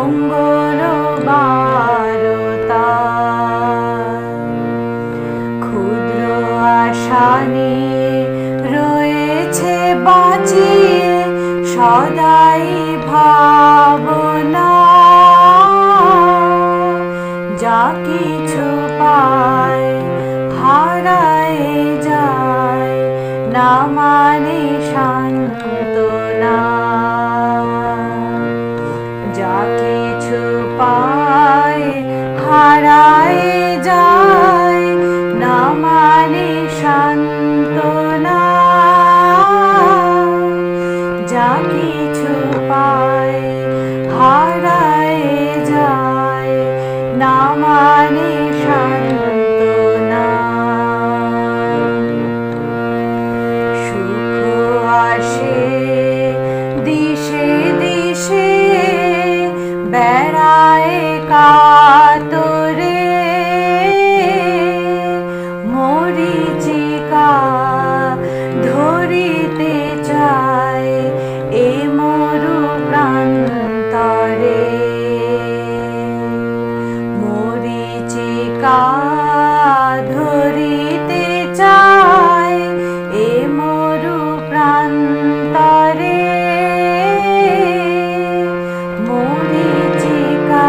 মঙ্গল বারতা। ক্ষুদ্র আশা নিয়ে রয়েছে বাঁচিয়ে সদাই ভাবনা। যা কিছু পায় হারায় যায়, না মানে সান্ত্বনা। যা কিছু পায় হারায় যায়, না মানে সান্ত্বনা। যা কিছু পায় হারায় যায়, না মানে সান্ত্বনা। সুখ আসে দিশে দিশে, বেড়ায় কাতরে। মরীচিকা ধরিতে চায় এ মরু প্রান্তরে। মরীচিকা ধরিতে চায় এ মরু প্রান্তরে। মরীচিকা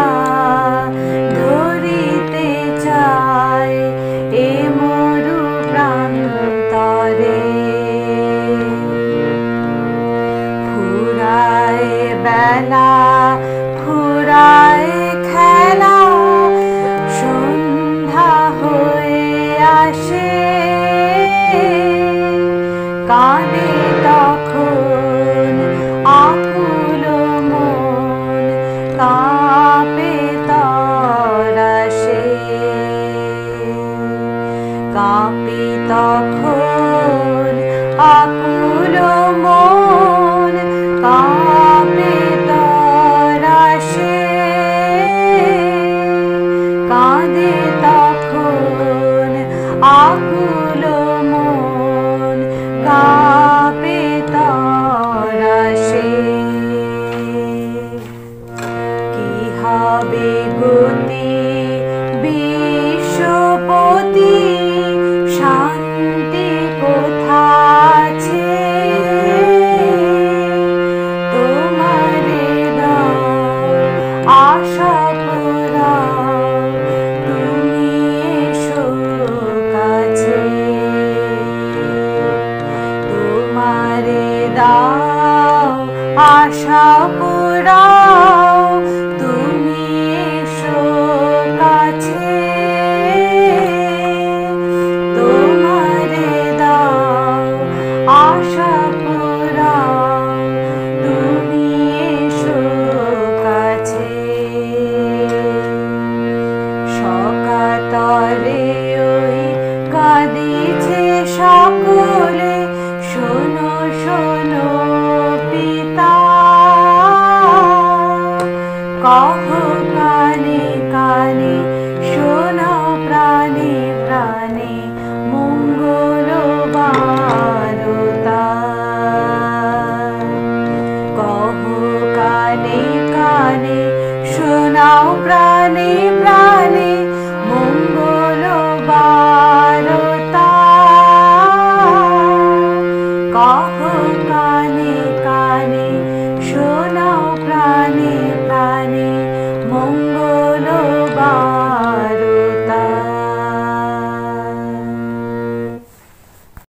ধরিতে চায় এ মরু প্রান্তরে। ফুরায় বেলা ফুরায় খেলা, সন্ধ্যা হয়ে আসে। কাঁদে তখন আকুল মন, কাঁপে তরাসে। কাঁপে তখন আকুল মন, কাঁপে তরাসে। কাঁদে তখন আকুল মন, কাঁপে তরাসে। কি হবে গতি বিশ্বপতি, শান্তি কোথাছে। তোমারে দাও আশা পুরাও, তুমি এসো কাছে। তোমারে দাও আশা পুরাও, তুমি এসো কাছে। তোমারে দাও আশা পুরাও, তুমি এসো কাছে। সকাতরে ওই কাঁদিছে সকলে, শোনো শোনো পিতা। কহ কানে কানে, শোনাও প্রাণে প্রাণে, মঙ্গল বারতা। কহ কানে কানে, শোনাও প্রাণে প্রাণে, মঙ্গল বারতা। কহ